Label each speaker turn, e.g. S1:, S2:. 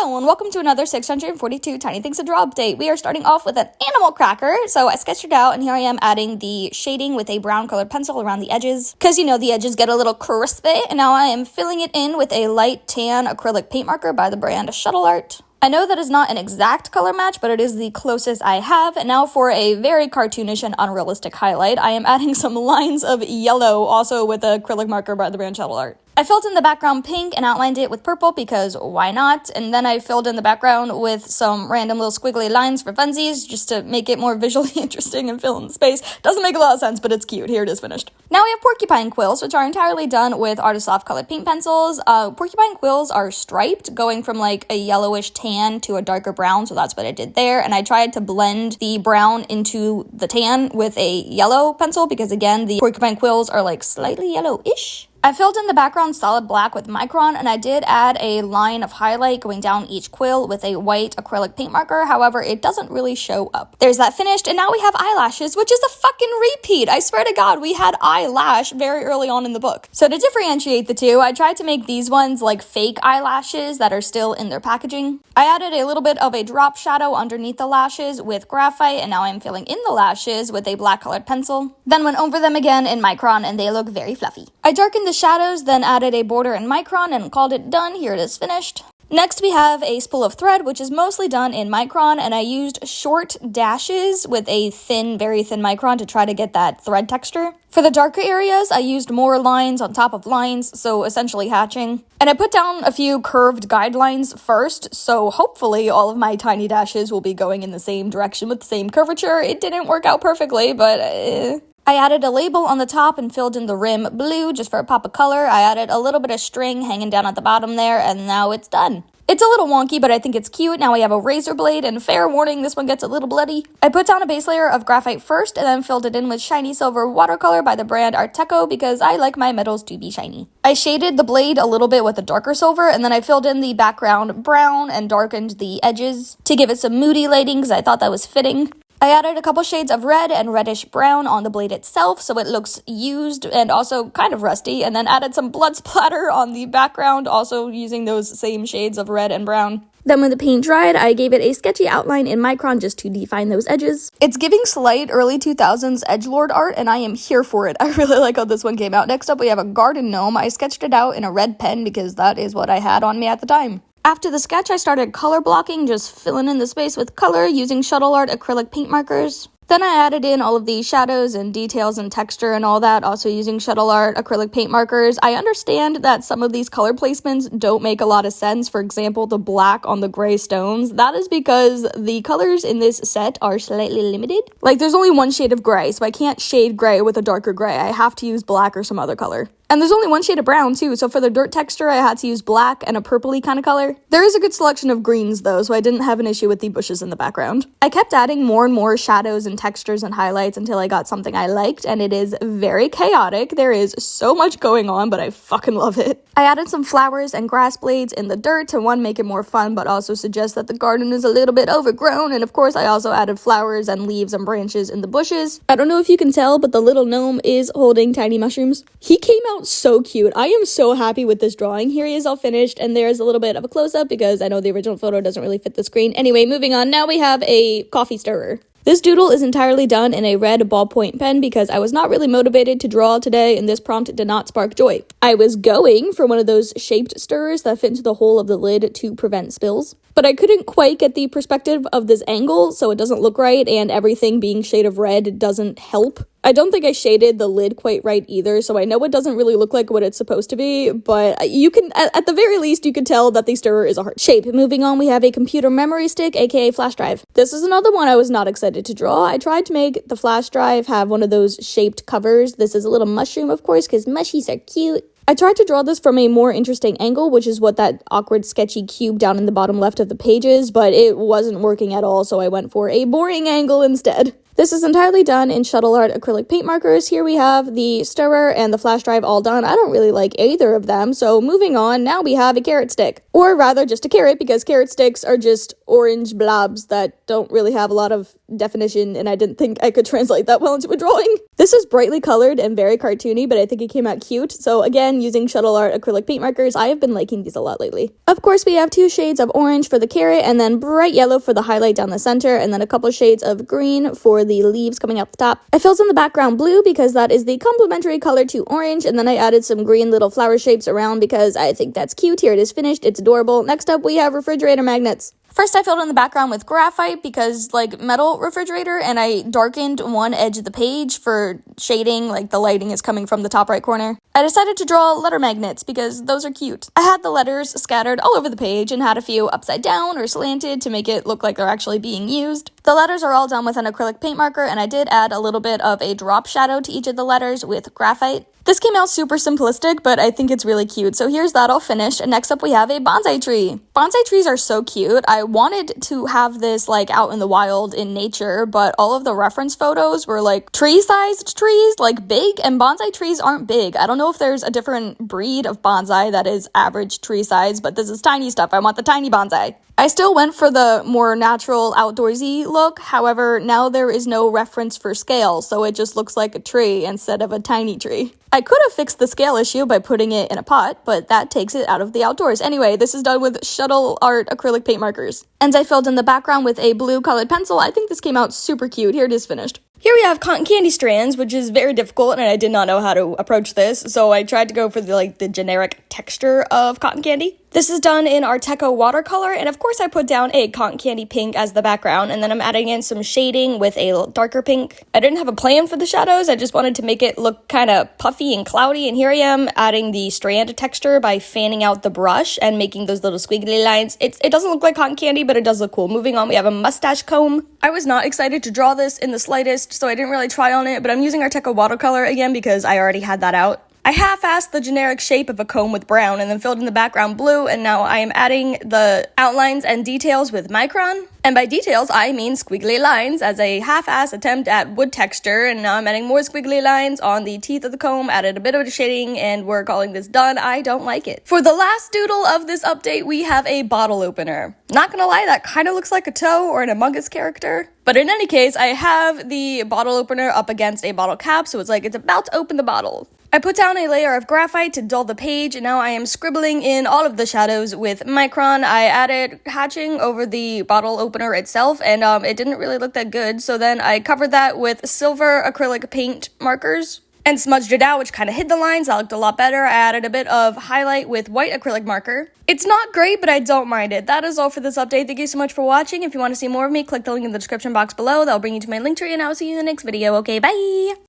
S1: Hello and welcome to another 642 Tiny Things to Draw update. We are starting off with an animal cracker. So I sketched it out and here I am adding the shading with a brown colored pencil around the edges. Because you know the edges get a little crispy. And now I am filling it in with a light tan acrylic paint marker by the brand Shuttle Art. I know that is not an exact color match, but it is the closest I have. And now for a very cartoonish and unrealistic highlight, I am adding some lines of yellow also with an acrylic marker by the brand Shuttle Art. I filled in the background pink and outlined it with purple because why not? And then I filled in the background with some random little squiggly lines for funsies just to make it more visually interesting and fill in the space. Doesn't make a lot of sense, but it's cute. Here it is finished. Now we have porcupine quills, which are entirely done with Artist Loft colored paint pencils. Porcupine quills are striped, going from like a yellowish tan to a darker brown, so that's what I did there. And I tried to blend the brown into the tan with a yellow pencil because again, the porcupine quills are like slightly yellowish. I filled in the background solid black with Micron, and I did add a line of highlight going down each quill with a white acrylic paint marker. However, it doesn't really show up. There's that finished, and now we have eyelashes, which is a fucking repeat. I swear to God, we had eyelash very early on in the book. So to differentiate the two, I tried to make these ones like fake eyelashes that are still in their packaging. I added a little bit of a drop shadow underneath the lashes with graphite, and now I'm filling in the lashes with a black colored pencil. Then went over them again in Micron, and they look very fluffy. I darkened the shadows, then added a border in Micron and called it done. Here it is finished. Next we have a spool of thread, which is mostly done in Micron, and I used short dashes with a thin, very thin Micron to try to get that thread texture. For the darker areas, I used more lines on top of lines, so essentially hatching. And I put down a few curved guidelines first, so hopefully all of my tiny dashes will be going in the same direction with the same curvature. It didn't work out perfectly, but I added a label on the top and filled in the rim blue just for a pop of color. I added a little bit of string hanging down at the bottom there, and now it's done. It's a little wonky, but I think it's cute. Now we have a razor blade, and fair warning, this one gets a little bloody. I put down a base layer of graphite first, and then filled it in with shiny silver watercolor by the brand Artecho because I like my metals to be shiny. I shaded the blade a little bit with a darker silver, and then I filled in the background brown and darkened the edges to give it some moody lighting because I thought that was fitting. I added a couple shades of red and reddish brown on the blade itself so it looks used and also kind of rusty, and then added some blood splatter on the background, also using those same shades of red and brown. Then when the paint dried, I gave it a sketchy outline in Micron just to define those edges. It's giving slight early 2000s edgelord art, and I am here for it. I really like how this one came out. Next up, we have a garden gnome. I sketched it out in a red pen because that is what I had on me at the time. After the sketch, I started color blocking, just filling in the space with color using Shuttle Art acrylic paint markers. Then I added in all of the shadows and details and texture and all that, also using Shuttle Art acrylic paint markers. I understand that some of these color placements don't make a lot of sense. For example, the black on the gray stones. That is because the colors in this set are slightly limited. Like, there's only one shade of gray, so I can't shade gray with a darker gray. I have to use black or some other color. And there's only one shade of brown, too, so for the dirt texture, I had to use black and a purpley kind of color. There is a good selection of greens, though, so I didn't have an issue with the bushes in the background. I kept adding more and more shadows and textures and highlights until I got something I liked, and it is very chaotic. There is so much going on, but I fucking love it. I added some flowers and grass blades in the dirt to, one, make it more fun, but also suggest that the garden is a little bit overgrown, and of course, I also added flowers and leaves and branches in the bushes. I don't know if you can tell, but the little gnome is holding tiny mushrooms. He came out so cute. I am so happy with this drawing. Here he is all finished, and there's a little bit of a close-up because I know the original photo doesn't really fit the screen. Anyway, moving on. Now we have a coffee stirrer. This doodle is entirely done in a red ballpoint pen because I was not really motivated to draw today and this prompt did not spark joy. I was going for one of those shaped stirrers that fit into the hole of the lid to prevent spills, but I couldn't quite get the perspective of this angle, so it doesn't look right, and everything being shade of red doesn't help. I don't think I shaded the lid quite right either, so I know it doesn't really look like what it's supposed to be, but you can, at the very least, you can tell that the stirrer is a heart shape. Moving on, we have a computer memory stick, aka flash drive. This is another one I was not excited to draw. I tried to make the flash drive have one of those shaped covers. This is a little mushroom, of course, because mushies are cute. I tried to draw this from a more interesting angle, which is what that awkward sketchy cube down in the bottom left of the page is, but it wasn't working at all, so I went for a boring angle instead. This is entirely done in Shuttle Art acrylic paint markers. Here we have the stirrer and the flash drive all done. I don't really like either of them, so moving on, now we have a carrot stick. Or rather, just a carrot, because carrot sticks are just orange blobs that don't really have a lot of definition, and I didn't think I could translate that well into a drawing. This is brightly colored and very cartoony, but I think it came out cute. So again, using Shuttle Art acrylic paint markers, I have been liking these a lot lately. Of course, we have 2 shades of orange for the carrot, and then bright yellow for the highlight down the center, and then a couple shades of green for the leaves coming out the top. I filled in the background blue because that is the complementary color to orange, and then I added some green little flower shapes around because I think that's cute. Here it is finished. It's adorable. Next up, we have refrigerator magnets. First, I filled in the background with graphite because, like, metal refrigerator, and I darkened one edge of the page for shading, like the lighting is coming from the top right corner. I decided to draw letter magnets because those are cute. I had the letters scattered all over the page and had a few upside down or slanted to make it look like they're actually being used. The letters are all done with an acrylic paint marker, and I did add a little bit of a drop shadow to each of the letters with graphite. This came out super simplistic, but I think it's really cute. So here's that all finished. And next up we have a bonsai tree. Bonsai trees are so cute. I wanted to have this like out in the wild in nature, but all of the reference photos were like tree-sized trees, like big, and bonsai trees aren't big. I don't know if there's a different breed of bonsai that is average tree size, but this is tiny stuff. I want the tiny bonsai. I still went for the more natural outdoorsy look, however, now there is no reference for scale, so it just looks like a tree instead of a tiny tree. I could have fixed the scale issue by putting it in a pot, but that takes it out of the outdoors. Anyway, this is done with Shuttle Art acrylic paint markers. And I filled in the background with a blue colored pencil. I think this came out super cute. Here it is finished. Here we have cotton candy strands, which is very difficult, and I did not know how to approach this, so I tried to go for the generic texture of cotton candy. This is done in Artecho watercolor, and of course I put down a cotton candy pink as the background, and then I'm adding in some shading with a darker pink. I didn't have a plan for the shadows, I just wanted to make it look kind of puffy and cloudy, and here I am adding the strand texture by fanning out the brush and making those little squiggly lines. It doesn't look like cotton candy, but it does look cool. Moving on, we have a mustache comb. I was not excited to draw this in the slightest, so I didn't really try on it, but I'm using Artecho watercolor again because I already had that out. I half-assed the generic shape of a comb with brown and then filled in the background blue, and now I am adding the outlines and details with Micron. And by details, I mean squiggly lines as a half-ass attempt at wood texture, and now I'm adding more squiggly lines on the teeth of the comb, added a bit of shading, and we're calling this done. I don't like it. For the last doodle of this update, we have a bottle opener. Not gonna lie, that kind of looks like a toe or an Among Us character. But in any case, I have the bottle opener up against a bottle cap, so it's like it's about to open the bottle. I put down a layer of graphite to dull the page, and now I am scribbling in all of the shadows with Micron. I added hatching over the bottle opener itself, and it didn't really look that good, so then I covered that with silver acrylic paint markers and smudged it out, which kind of hid the lines. That looked a lot better. I added a bit of highlight with white acrylic marker. It's not great, but I don't mind it. That is all for this update. Thank you so much for watching. If you want to see more of me, click the link in the description box below. That'll bring you to my link tree, and I'll see you in the next video. Okay, bye!